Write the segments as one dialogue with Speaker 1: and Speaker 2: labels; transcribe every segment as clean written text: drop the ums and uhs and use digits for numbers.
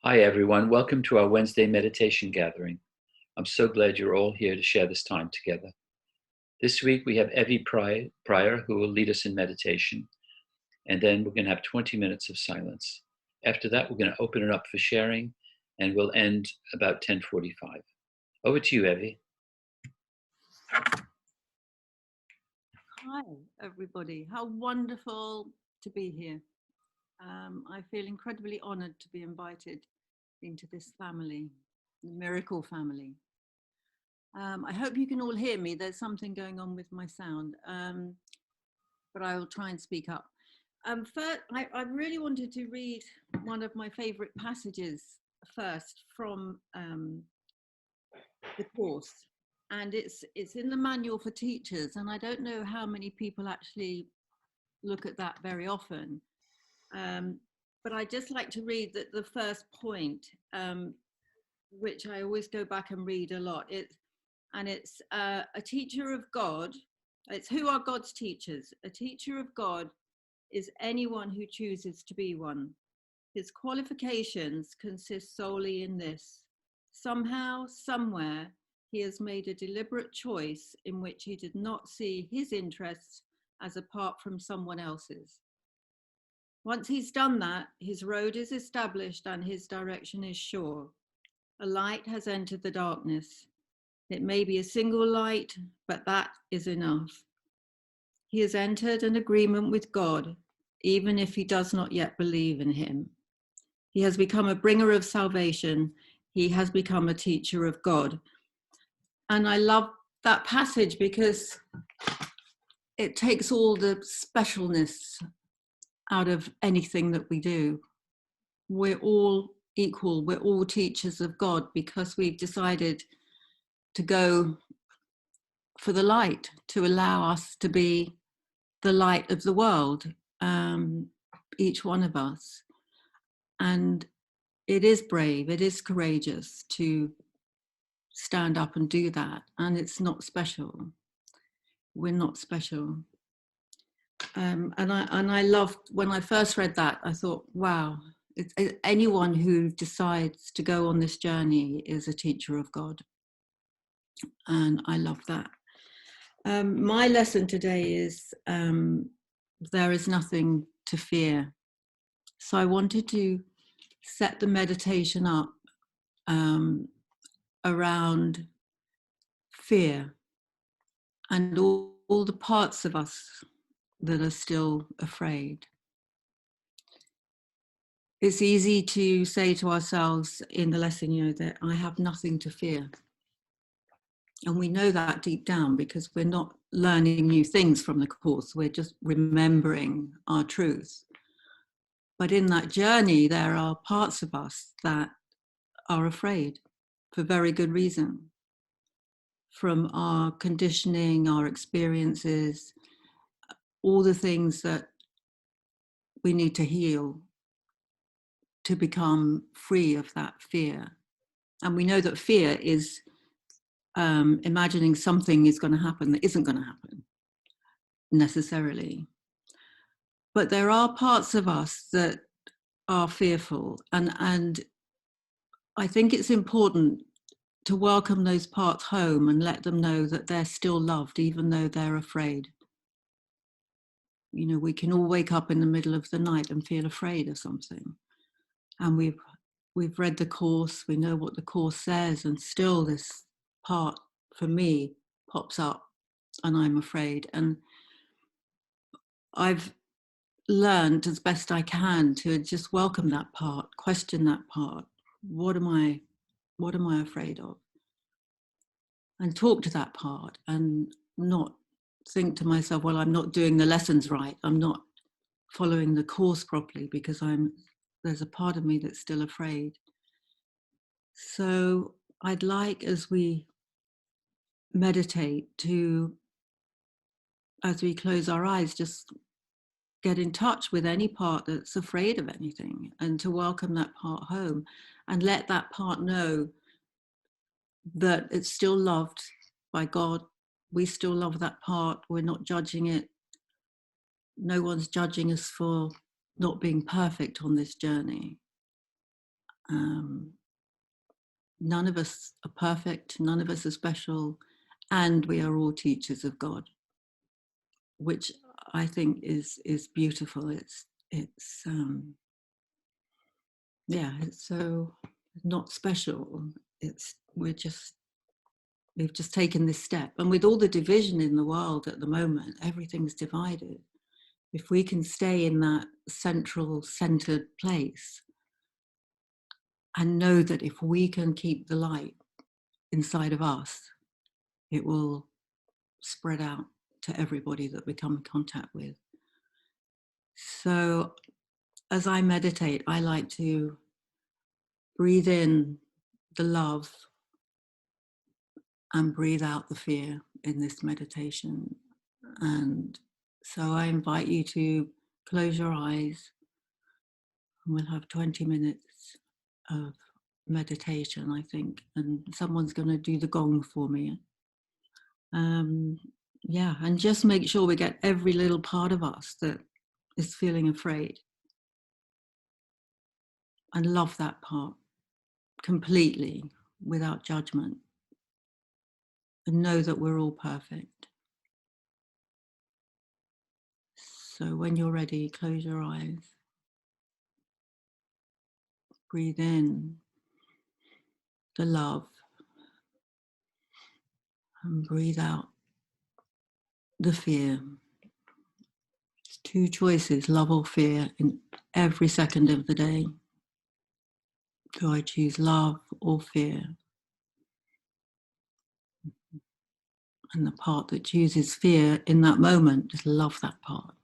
Speaker 1: Hi, everyone. Welcome to our Wednesday meditation gathering. I'm so glad you're all here to share this time together. This week we have Evie Pryor, who will lead us in meditation, and then we're going to have 20 minutes of silence. After that, we're going to open it up for sharing, and we'll end about 10:45. Over to you, Evie.
Speaker 2: Hi, everybody. How wonderful to be here. I feel incredibly honored to be invited into this family, the miracle family. I hope you can all hear me. There's something going on with my sound, but I will try and speak up. First, I really wanted to read one of my favorite passages first from the course. And it's in the manual for teachers, and I don't know how many people actually look at that very often. But I just like to read the first point, which I always go back and read a lot. It's a teacher of God. It's who are God's teachers? A teacher of God is anyone who chooses to be one. His qualifications consist solely in this: somehow, somewhere, he has made a deliberate choice in which he did not see his interests as apart from someone else's. Once he's done that, his road is established and his direction is sure. A light has entered the darkness. It may be a single light, but that is enough. He has entered an agreement with God, even if he does not yet believe in him. He has become a bringer of salvation. He has become a teacher of God. And I love that passage because it takes all the specialness out of anything that we do. We're all equal. We're all teachers of God because we've decided to go for the light, to allow us to be the light of the world, each one of us. And it is brave, it is courageous to stand up and do that. And it's not special. We're not special. And I loved, when I first read that, I thought, wow, anyone who decides to go on this journey is a teacher of God. And I love that. My lesson today is there is nothing to fear. So I wanted to set the meditation up around fear and all the parts of us that are still afraid. It's easy to say to ourselves in the lesson, that I have nothing to fear. And we know that deep down because we're not learning new things from the course. We're just remembering our truth. But in that journey, there are parts of us that are afraid for very good reason. From our conditioning, our experiences, all the things that we need to heal to become free of that fear. And we know that fear is imagining something is going to happen that isn't going to happen necessarily. But there are parts of us that are fearful, and I think it's important to welcome those parts home and let them know that they're still loved, even though they're afraid. We can all wake up in the middle of the night and feel afraid of something. And we've read the course, we know what the course says, and still this part for me pops up and I'm afraid. And I've learned as best I can to just welcome that part, question that part. What am I afraid of? And talk to that part and not think to myself, well, I'm not doing the lessons right. I'm not following the course properly because there's a part of me that's still afraid. So I'd like, as we meditate, to, as we close our eyes, just get in touch with any part that's afraid of anything and to welcome that part home and let that part know that it's still loved by God. We still love that part. We're not judging it. No one's judging us for not being perfect on this journey. Um, None of us are perfect, none of us are special, and we are all teachers of God, which I think is beautiful. It's yeah, it's so not special. It's we've just taken this step, and with all the division in the world at the moment, everything's divided. If we can stay in that central, centered place and know that if we can keep the light inside of us, it will spread out to everybody that we come in contact with. So as I meditate, I like to breathe in the love and breathe out the fear in this meditation. And so I invite you to close your eyes, and we'll have 20 minutes of meditation, I think, and someone's going to do the gong for me. Yeah, and just make sure we get every little part of us that is feeling afraid and love that part completely without judgment, and know that we're all perfect. So when you're ready, close your eyes. Breathe in the love and breathe out the fear. It's two choices, love or fear, in every second of the day. Do I choose love or fear? And the part that chooses fear in that moment, just love that part.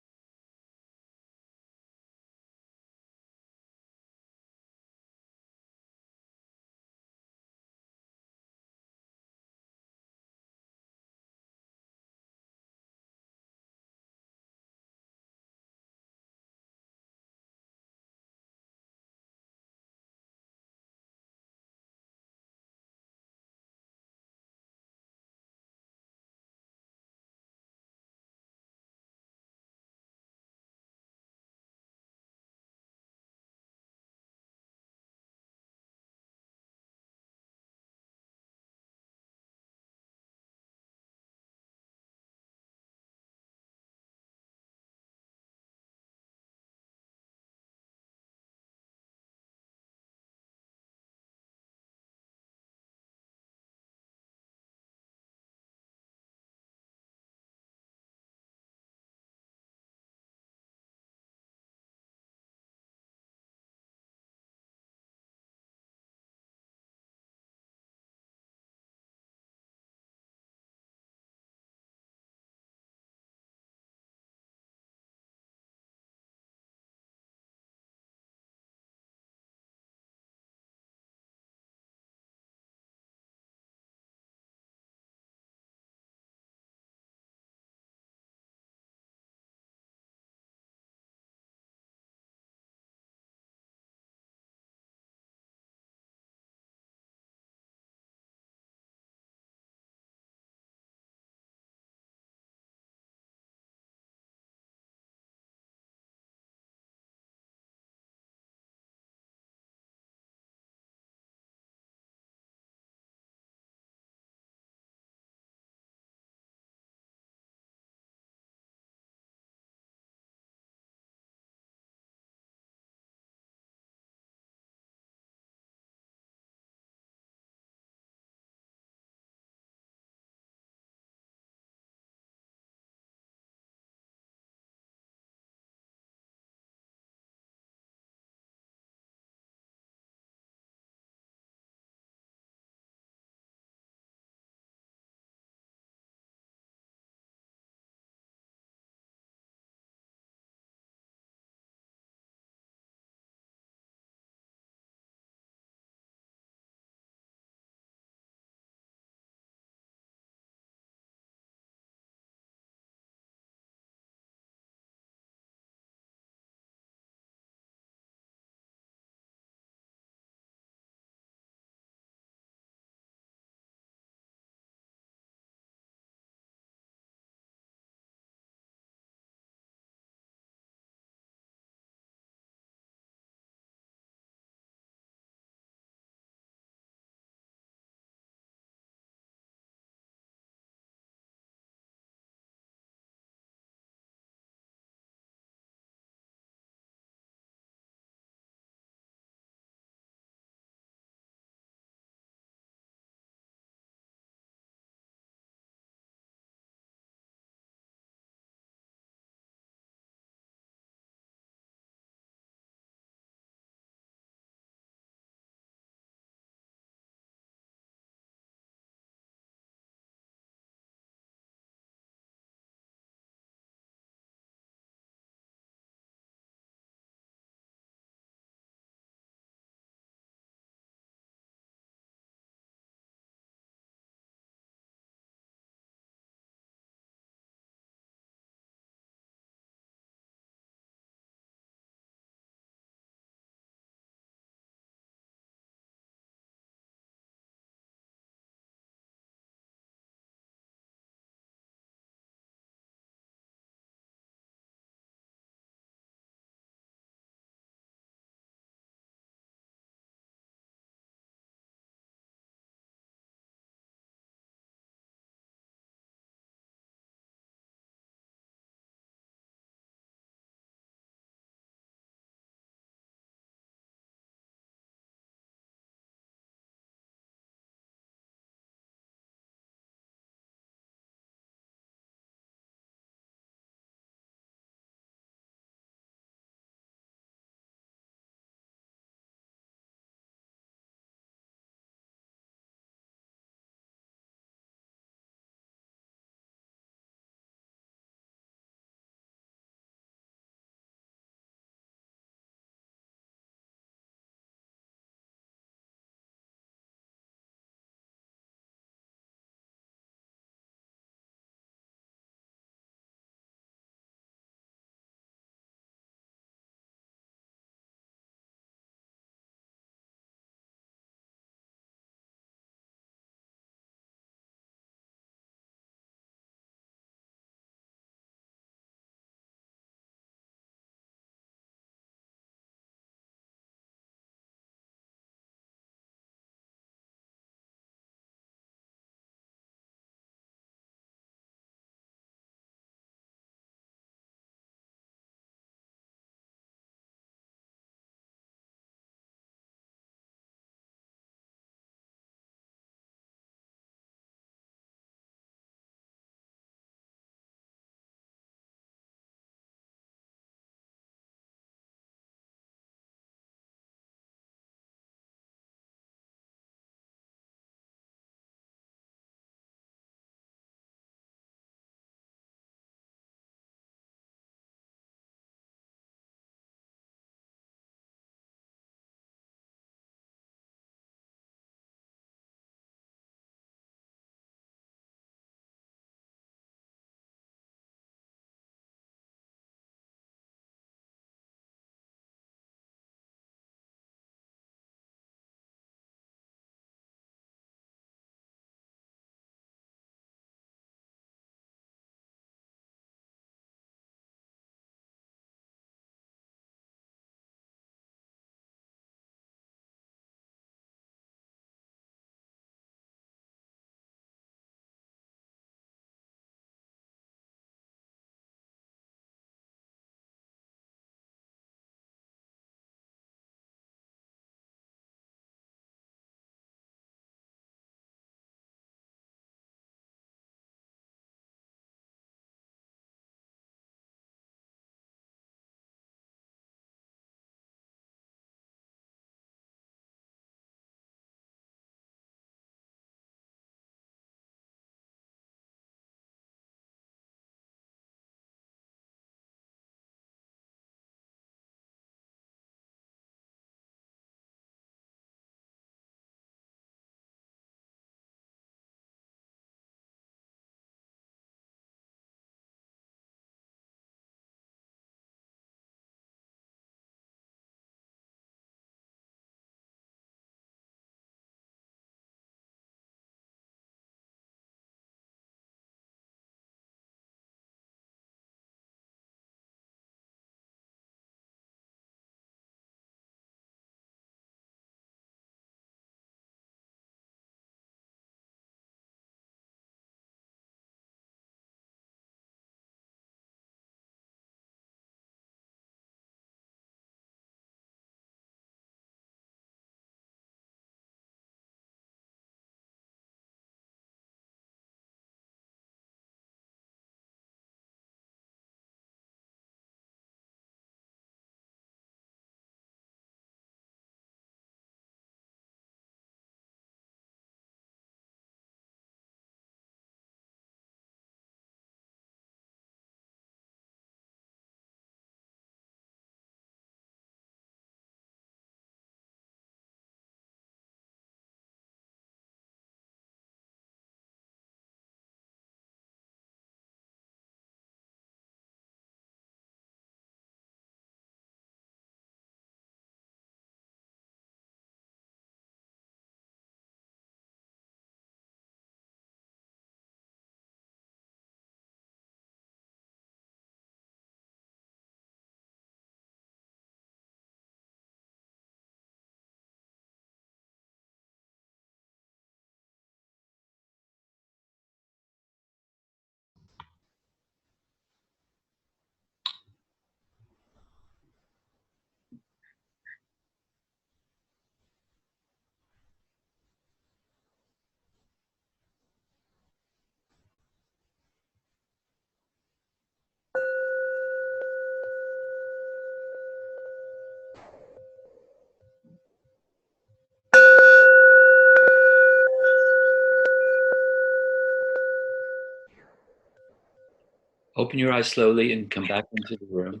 Speaker 1: Open your eyes slowly and come back into the room.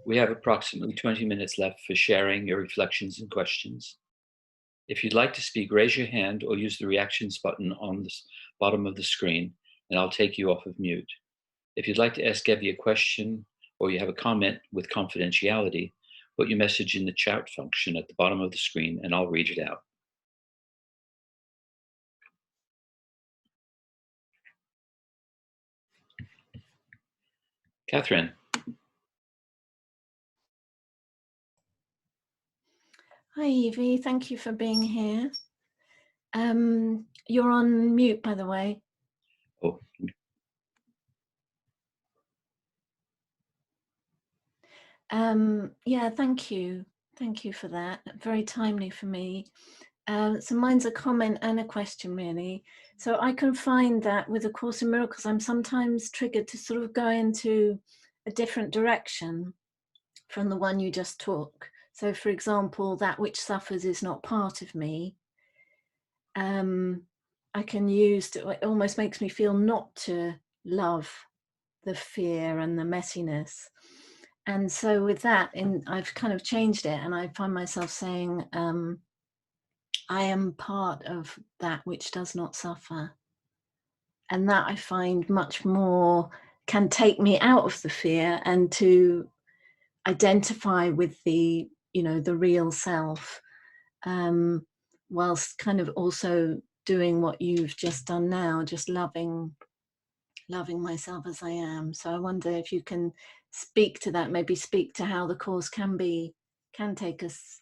Speaker 1: We have approximately 20 minutes left for sharing your reflections and questions. If you'd like to speak, raise your hand or use the reactions button on the bottom of the screen, and I'll take you off of mute. If you'd like to ask Evie a question or you have a comment with confidentiality, put your message in the chat function at the bottom of the screen and I'll read it out. Catherine.
Speaker 3: Hi, Evie. Thank you for being here. You're on mute, by the way.
Speaker 1: Oh.
Speaker 3: Yeah, thank you. Thank you for that. Very timely for me. So mine's a comment and a question, really. So I can find that with A Course in Miracles, I'm sometimes triggered to sort of go into a different direction from the one you just took. So, for example, that which suffers is not part of me. I can use to, it almost makes me feel not to love the fear and the messiness. And so with that, I've kind of changed it, and I find myself saying, I am part of that which does not suffer. And that I find much more can take me out of the fear and to identify with the, the real self, whilst kind of also doing what you've just done now, just loving myself as I am. So I wonder if you can speak to that, maybe speak to how the Course can take us,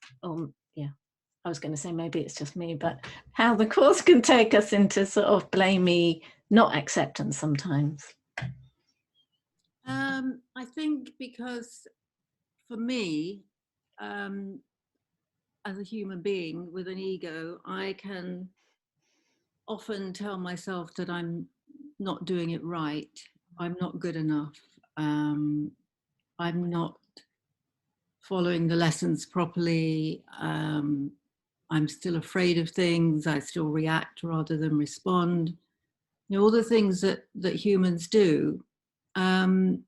Speaker 3: I was going to say maybe it's just me, but how the Course can take us into sort of blamey, not acceptance sometimes.
Speaker 2: I think because for me, as a human being with an ego, I can often tell myself that I'm not doing it right. I'm not good enough. I'm not following the lessons properly. I'm still afraid of things. I still react rather than respond. All the things that humans do. And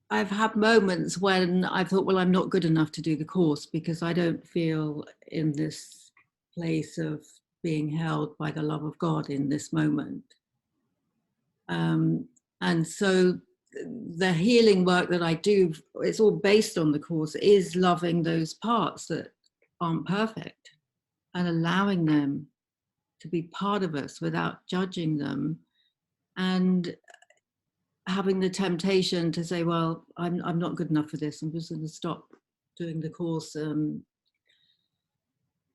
Speaker 2: I've had moments when I thought, well, I'm not good enough to do the course because I don't feel in this place of being held by the love of God in this moment. And so the healing work that I do, it's all based on the course, is loving those parts that aren't perfect and allowing them to be part of us without judging them, and having the temptation to say, well, I'm not good enough for this. I'm just going to stop doing the course. And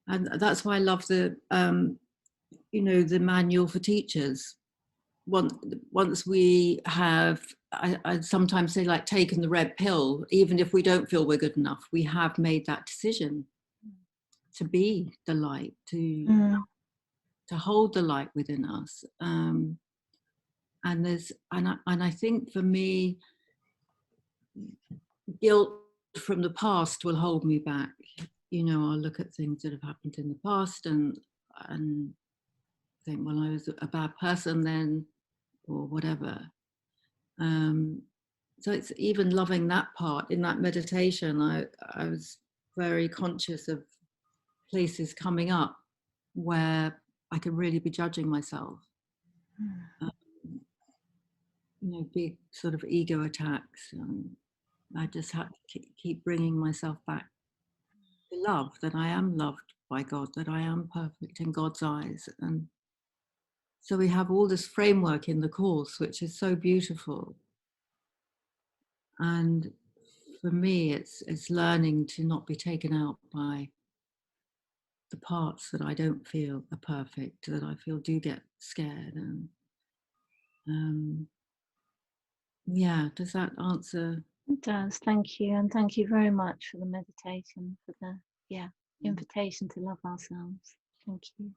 Speaker 2: that's why I love the, the manual for teachers. Once we have, I sometimes say, like, taken the red pill, even if we don't feel we're good enough, we have made that decision to be the light, to hold the light within us. And I think for me, guilt from the past will hold me back. I'll look at things that have happened in the past and think, well, I was a bad person then, or whatever. So it's even loving that part in that meditation. I was very conscious of places coming up where I could really be judging myself. Big sort of ego attacks. I just had to keep bringing myself back to love, that I am loved by God, that I am perfect in God's eyes. And so we have all this framework in the course, which is so beautiful. And for me, it's learning to not be taken out by the parts that I don't feel are perfect, that I feel do get scared. And yeah, does that answer?
Speaker 3: It does. Thank you. And thank you very much for the meditation, for the invitation to love ourselves. Thank you.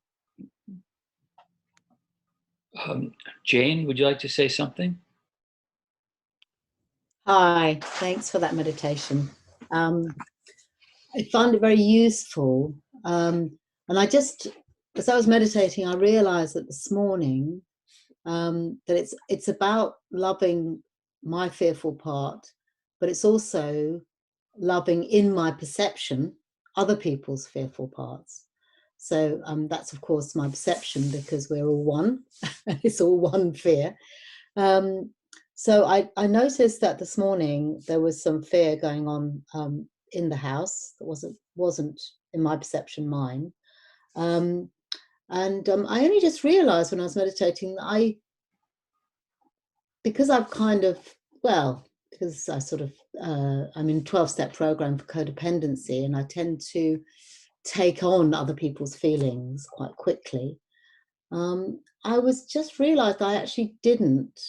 Speaker 1: Jane, would you like to say something?
Speaker 4: Hi, thanks for that meditation. I find it very useful, and I just as I was meditating, I realized that this morning that it's about loving my fearful part, but it's also loving in my perception other people's fearful parts. So that's of course my perception, because we're all one. It's all one fear. So I noticed that this morning there was some fear going on in the house that wasn't in my perception mine. And I only just realized when I was meditating that because I've kind of, well, because I sort of, I'm in 12-step program for codependency, and I tend to take on other people's feelings quite quickly. I was just realized I actually didn't.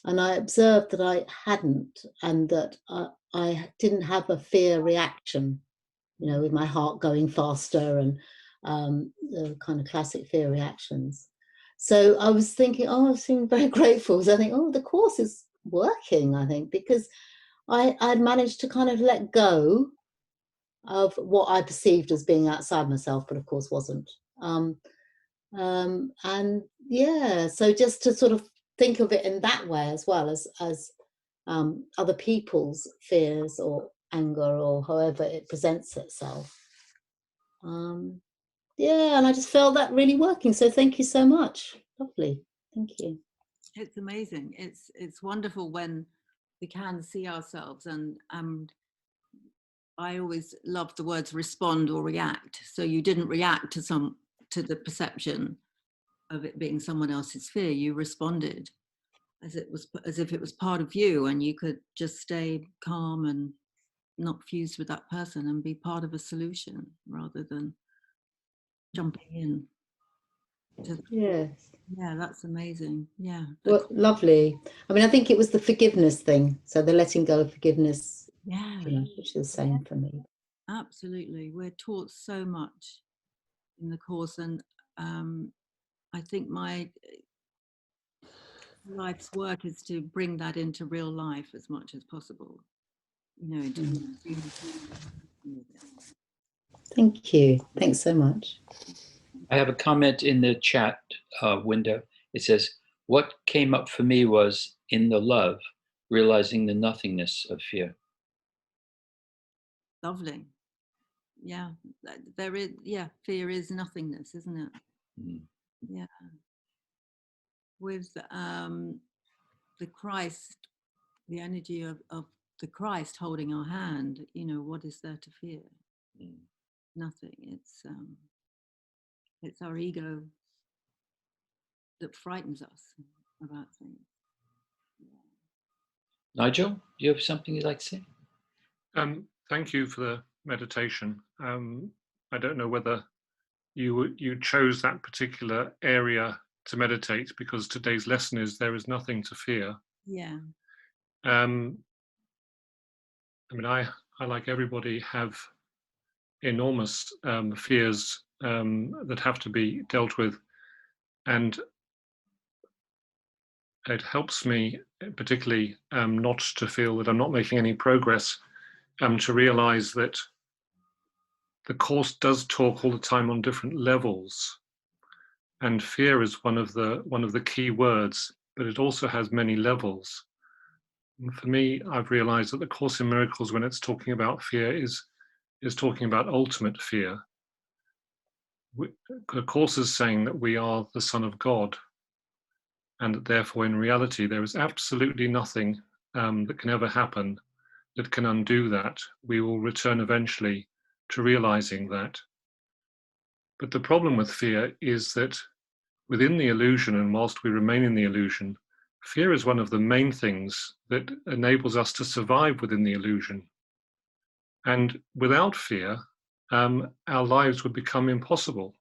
Speaker 4: And I observed that I hadn't, and that I didn't have a fear reaction, with my heart going faster and the kind of classic fear reactions. So I was thinking, I was feeling very grateful. So I think, the course is working, I think, because I'd managed to kind of let go of what I perceived as being outside myself, but of course wasn't. And yeah, so just to sort of think of it in that way, as well as other people's fears or anger or however it presents itself. Yeah, and I just felt that really working. So thank you so much. Lovely. Thank you.
Speaker 2: It's amazing. It's wonderful when we can see ourselves, and I always love the words respond or react. So you didn't react to the perception of it being someone else's fear. You responded as if it was part of you, and you could just stay calm and not fused with that person and be part of a solution rather than jumping in.
Speaker 4: Yes.
Speaker 2: Yeah, that's amazing. Yeah.
Speaker 4: Well, lovely. I mean, I think it was the forgiveness thing. So the letting go of forgiveness,
Speaker 2: Yeah.
Speaker 4: which is the same for me.
Speaker 2: Absolutely. We're taught so much in the course, and I think my life's work is to bring that into real life as much as possible.
Speaker 4: Thank you. Thanks so much.
Speaker 1: I have a comment in the chat window. It says, what came up for me was in the love, realizing the nothingness of fear.
Speaker 2: Lovely. Yeah, there is. Yeah, fear is nothingness, isn't it?
Speaker 1: Mm.
Speaker 2: Yeah. With the Christ, the energy of the Christ holding our hand, what is there to fear?
Speaker 1: Mm.
Speaker 2: Nothing. It's our ego that frightens us about things.
Speaker 1: Nigel, do you have something you'd like to say?
Speaker 5: Thank you for the meditation. I don't know whether you chose that particular area to meditate because today's lesson is there is nothing to fear.
Speaker 2: Yeah.
Speaker 5: I mean, I like everybody have enormous fears that have to be dealt with, and it helps me particularly not to feel that I'm not making any progress, to realize that the course does talk all the time on different levels, and fear is one of the key words, but it also has many levels. And for me, I've realized that the Course in Miracles, when it's talking about fear, is talking about ultimate fear. The Course is saying that we are the Son of God, and that therefore in reality there is absolutely nothing that can ever happen that can undo that. We will return eventually to realizing that. But the problem with fear is that within the illusion, and whilst we remain in the illusion, fear is one of the main things that enables us to survive within the illusion. And without fear, our lives would become impossible.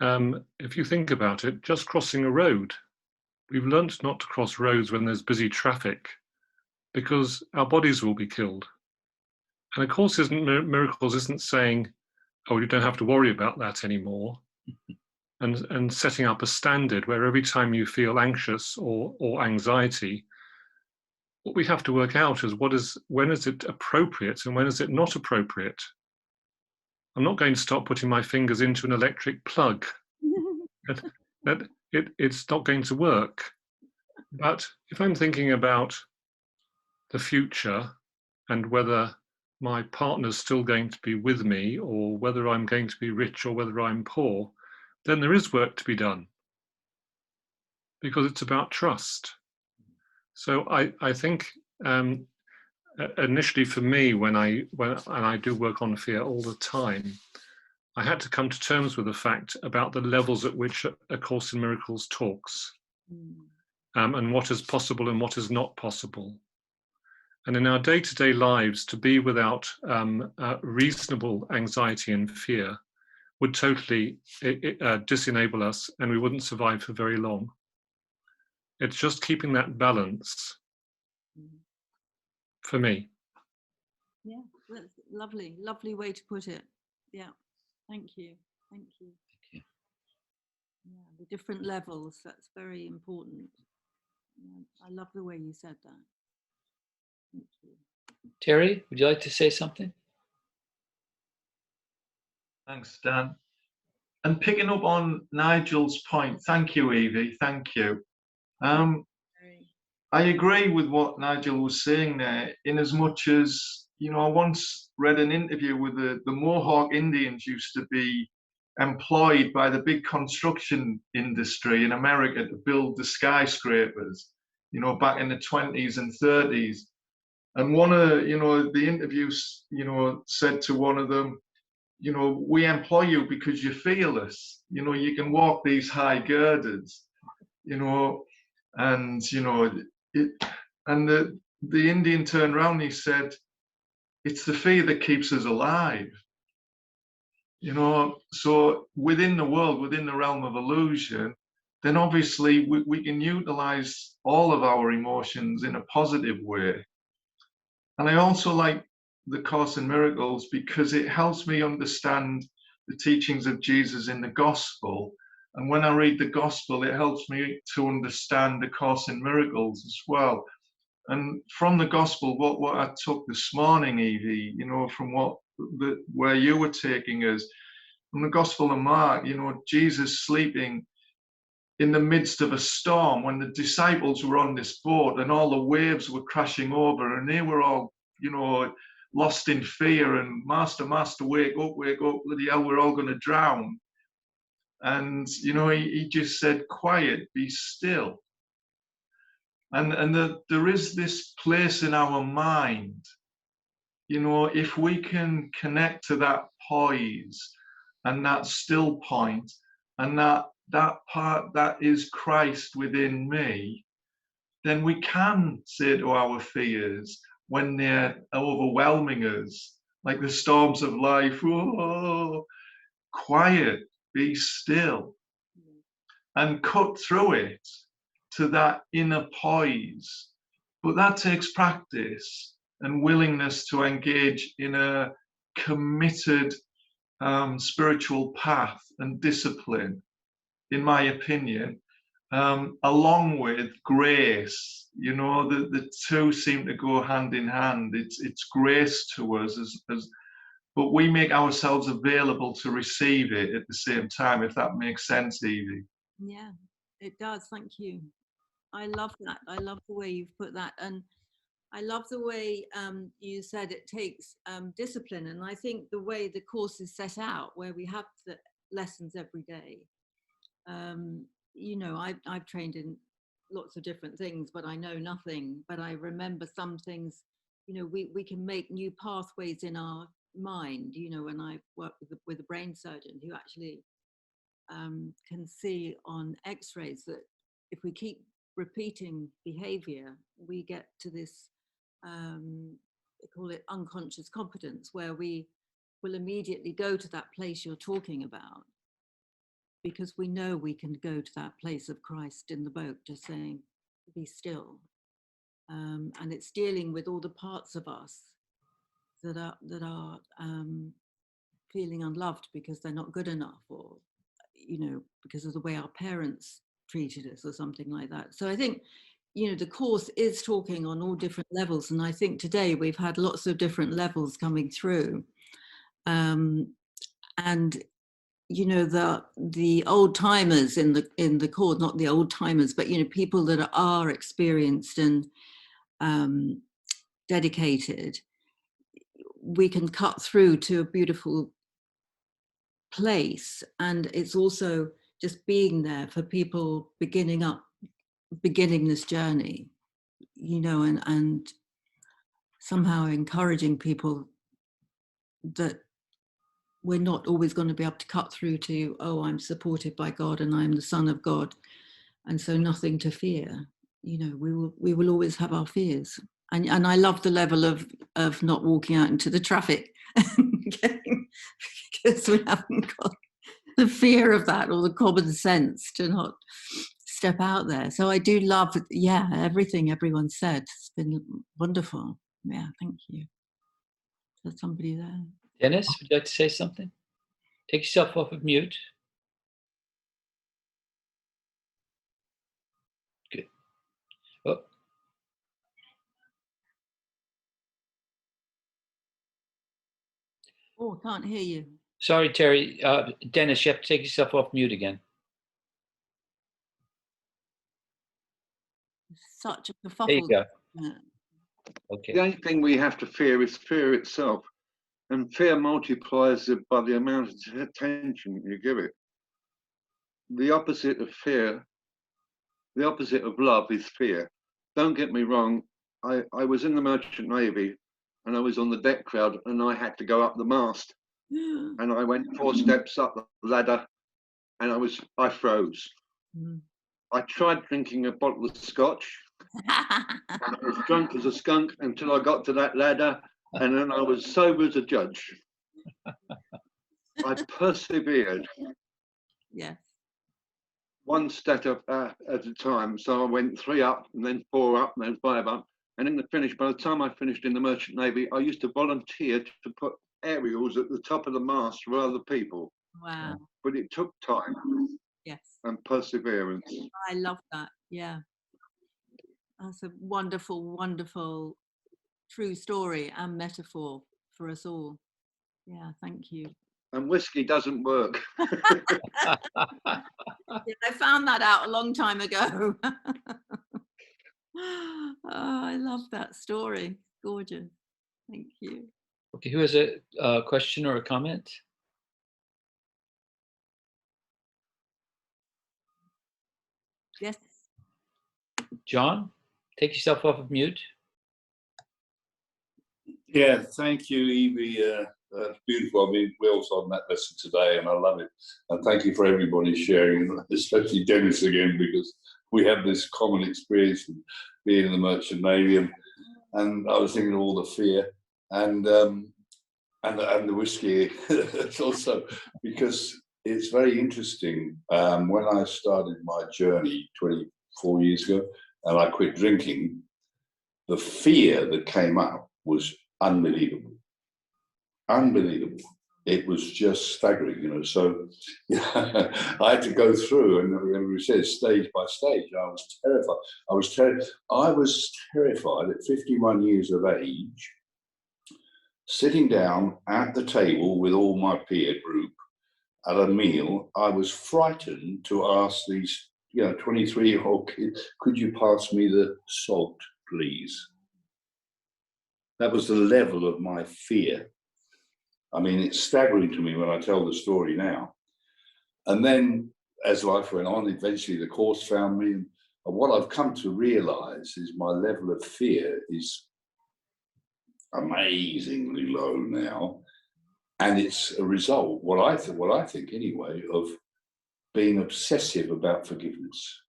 Speaker 5: If you think about it, just crossing a road, we've learnt not to cross roads when there's busy traffic because our bodies will be killed. And of course, Miracles isn't saying, oh, you don't have to worry about that anymore. And setting up a standard where every time you feel anxious or anxiety, what we have to work out is when is it appropriate and when is it not appropriate. I'm not going to stop putting my fingers into an electric plug. It's not going to work. But if I'm thinking about the future and whether my partner's still going to be with me, or whether I'm going to be rich or whether I'm poor, then there is work to be done, because it's about trust. So I think initially for me, when I do work on fear all the time, I had to come to terms with the fact about the levels at which A Course in Miracles talks, and what is possible and what is not possible. And in our day-to-day lives, to be without reasonable anxiety and fear would totally disenable us, and we wouldn't survive for very long. It's just keeping that balance for me.
Speaker 2: Yeah, that's lovely, lovely way to put it. Yeah, thank you. Thank you.
Speaker 1: Thank you.
Speaker 2: Yeah, the different levels, that's very important. Yeah, I love the way you said that. Thank you.
Speaker 1: Terry, would you like to say something?
Speaker 6: Thanks, Dan. And picking up on Nigel's point, thank you, Evie, thank you. I agree with what Nigel was saying there, in as much as, you know, I once read an interview with the Mohawk Indians used to be employed by the big construction industry in America to build the skyscrapers, you know, back in the 20s and 30s. And one of, you know, the interviews, you know, said to one of them, you know, we employ you because you're fearless. You know, you can walk these high girders, you know, and, you know, and the Indian turned around and he said, it's the fear that keeps us alive. You know, so within the world, within the realm of illusion, then obviously we can utilize all of our emotions in a positive way. And I also like the Course in Miracles because it helps me understand the teachings of Jesus in the Gospel. And when I read the Gospel, it helps me to understand the Course in Miracles as well. And from the Gospel, what I took this morning, Evie, you know, from where you were taking us, from the Gospel of Mark, you know, Jesus sleeping in the midst of a storm when the disciples were on this boat and all the waves were crashing over and they were all, you know, lost in fear and master, wake up, bloody hell, we're all going to drown. And, you know, he just said, quiet, be still. And there is this place in our mind, you know, if we can connect to that poise and that still point and that part that is Christ within me, then we can say to our fears when they're overwhelming us, like the storms of life, oh, quiet, be still, and cut through it to that inner poise. But that takes practice and willingness to engage in a committed spiritual path and discipline, in my opinion, along with grace. You know, the two seem to go hand in hand. It's grace to us, but we make ourselves available to receive it at the same time, if that makes sense, Evie.
Speaker 2: Yeah, it does. Thank you. I love that. I love the way you've put that. And I love the way you said it takes discipline. And I think the way the course is set out, where we have the lessons every day, you know, I've trained in lots of different things, but I know nothing. But I remember some things, you know, we can make new pathways in our mind. You know, when I work with a brain surgeon who actually can see on x-rays that if we keep repeating behavior, we get to this, they call it unconscious competence, where we will immediately go to that place you're talking about, because we know we can go to that place of Christ in the boat, just saying, be still. And it's dealing with all the parts of us that are feeling unloved because they're not good enough, or, you know, because of the way our parents treated us or something like that. So I think, you know, the course is talking on all different levels. And I think today we've had lots of different levels coming through. And you know, the old timers in the course, not the old timers, but you know, people that are experienced and dedicated, we can cut through to a beautiful place. And it's also just being there for people beginning this journey, you know, and somehow encouraging people that we're not always going to be able to cut through to, oh, I'm supported by God and I'm the son of God, and so nothing to fear. You know, we will always have our fears. And I love the level of not walking out into the traffic because we haven't got the fear of that or the common sense to not step out there. So I do love, yeah, everything everyone said. It's been wonderful. Yeah, thank you. There's somebody there.
Speaker 1: Dennis, would you like to say something? Take yourself off of mute. Good. Oh.
Speaker 2: Oh, I can't hear you.
Speaker 1: Sorry, Terry. Dennis, you have to take yourself off mute again.
Speaker 2: Such a
Speaker 1: There you
Speaker 2: kerfuffle.
Speaker 1: go.
Speaker 2: Yeah.
Speaker 1: Okay.
Speaker 7: The only thing we have to fear is fear itself. And fear multiplies it by the amount of attention you give it. The opposite of fear, the opposite of love is fear. Don't get me wrong, I was in the Merchant Navy and I was on the deck crowd and I had to go up the mast. And I went 4 steps up the ladder and I froze. I tried drinking a bottle of scotch and I was drunk as a skunk until I got to that ladder, and then I was sober as a judge. I persevered.
Speaker 2: Yes.
Speaker 7: 1 step at a time. So I went 3 up and then 4 up and then 5 up. And in the finish, by the time I finished in the Merchant Navy, I used to volunteer to put aerials at the top of the mast for other people.
Speaker 2: Wow.
Speaker 7: But it took time.
Speaker 2: Yes.
Speaker 7: And perseverance.
Speaker 2: I love that. Yeah. That's a wonderful, wonderful true story and metaphor for us all. Yeah, thank you.
Speaker 7: And whiskey doesn't work.
Speaker 2: Yeah, I found that out a long time ago. Oh, I love that story. Gorgeous. Thank you.
Speaker 1: Okay, who has a question or a comment?
Speaker 2: Yes.
Speaker 1: John, take yourself off of mute.
Speaker 8: Yeah, thank you, Evie. That's beautiful. I mean, we also on that lesson today, and I love it. And thank you for everybody sharing, especially Dennis again, because we have this common experience of being in the Merchant Navy, and I was thinking of all the fear and the whiskey. It's also because it's very interesting. When I started my journey 24 years ago, and I quit drinking, the fear that came up was unbelievable. Unbelievable. It was just staggering, you know. So yeah, I had to go through, and remember we said stage by stage. I was terrified. I was terrified at 51 years of age, sitting down at the table with all my peer group at a meal. I was frightened to ask these, 23-year-old kids, "Could you pass me the salt, please?" That was the level of my fear. I mean, it's staggering to me when I tell the story now. And then as life went on, eventually the course found me. And what I've come to realize is my level of fear is amazingly low now. And it's a result, what I think anyway, of being obsessive about forgiveness.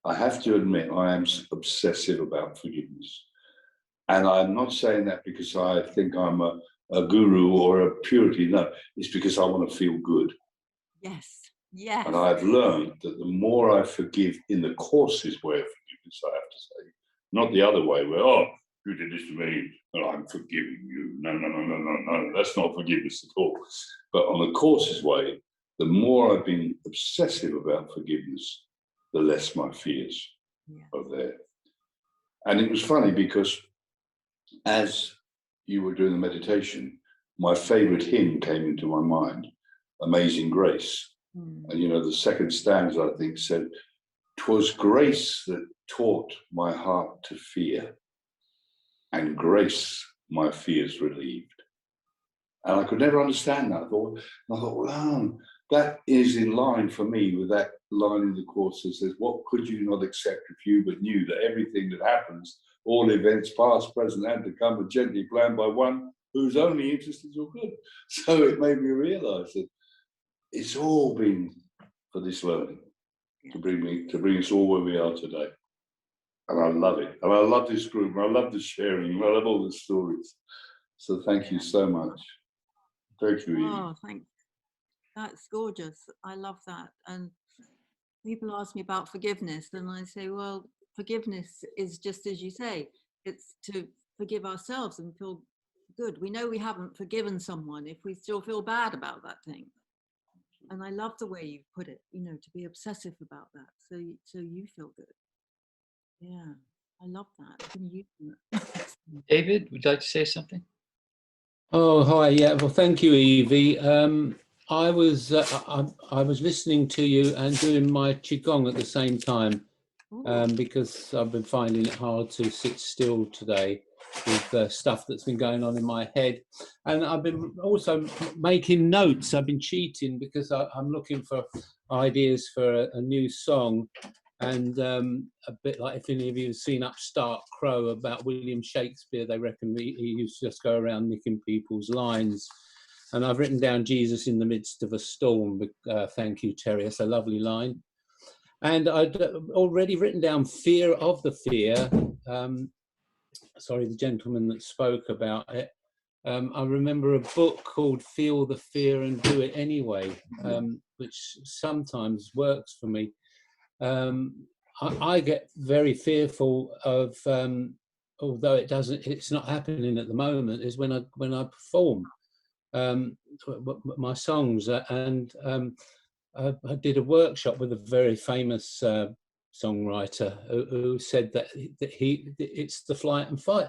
Speaker 8: I have to admit, I am obsessive about forgiveness. And I'm not saying that because I think I'm a guru or a purity. No, it's because I want to feel good.
Speaker 2: Yes. Yes.
Speaker 8: And I've learned that the more I forgive in the course's way of forgiveness, I have to say, not the other way where, oh, you did this to me, and I'm forgiving you. No. That's not forgiveness at all. But on the course's way, the more I've been obsessive about forgiveness, the less my fears are there. And it was funny because as you were doing the meditation, my favorite hymn came into my mind, Amazing Grace.
Speaker 2: Mm.
Speaker 8: And, you know, the second stanza, I think, said, "'Twas grace that taught my heart to fear, and grace my fears relieved." And I could never understand that. I thought, wow, that is in line for me with that line in the course that says, "What could you not accept if you but knew that everything that happens, all events past, present, and to come, are gently planned by one whose only interest is your good." So it made me realize that it's all been for this learning, to bring us all where we are today. And I love it. And I love this group. And I love the sharing. And I love all the stories. So thank you so much. Thank you, Evie.
Speaker 2: Oh, thanks. That's gorgeous. I love that. And people ask me about forgiveness, and I say, well, forgiveness is just as you say, it's to forgive ourselves and feel good. We know we haven't forgiven someone if we still feel bad about that thing. And I love the way you put it, you know, to be obsessive about that, so you feel good. Yeah, I love that. I've been using that.
Speaker 1: David, would you like to say something?
Speaker 9: Oh, hi. Yeah, well, thank you, Evie. I was listening to you and doing my qigong at the same time, because I've been finding it hard to sit still today with stuff that's been going on in my head. And I've been also making notes. I've been cheating because I'm looking for ideas for a new song. And a bit like if any of you have seen Upstart Crow about William Shakespeare, they reckon he used to just go around nicking people's lines. And I've written down Jesus in the midst of a storm. Thank you, Terry. It's a lovely line. And I'd already written down fear of the fear. Sorry, the gentleman that spoke about it. I remember a book called Feel the Fear and Do It Anyway, which sometimes works for me. I get very fearful of, although it's not happening at the moment, is when I perform my songs. And I did a workshop with a very famous songwriter who said that it's the flight and fight.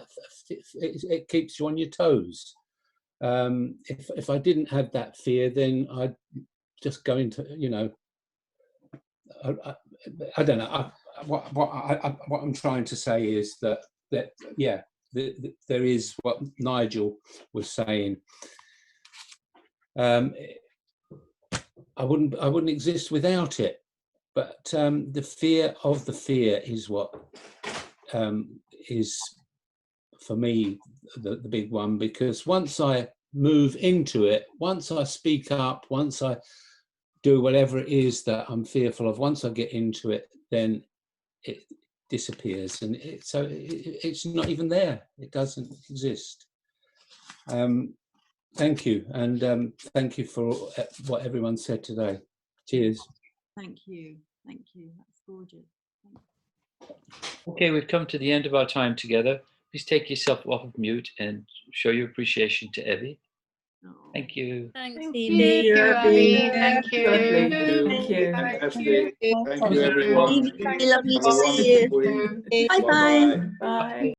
Speaker 9: It keeps you on your toes. If I didn't have that fear, then I'd just go into, you know, I don't know. What I'm trying to say is that yeah, there is what Nigel was saying. I wouldn't exist without it. But the fear of the fear is what is for me the big one, because once I move into it, once I speak up, once I do whatever it is that I'm fearful of, once I get into it, then it disappears, and it's not even there. It doesn't exist. Thank you, and thank you for what everyone said today. Cheers.
Speaker 2: Thank you. Thank you. That's gorgeous.
Speaker 1: Okay, we've come to the end of our time together. Please take yourself off of mute and show your appreciation to Evie. Thank you.
Speaker 10: Thanks,
Speaker 11: Thank
Speaker 10: Evie.
Speaker 11: you, Evie. Thank you.
Speaker 7: Thank you. Fantastic. Thank you, everyone.
Speaker 10: Evie, lovely
Speaker 7: Have
Speaker 10: to
Speaker 7: a
Speaker 10: see you.
Speaker 7: wonderful week.
Speaker 10: Bye-bye.
Speaker 11: Bye.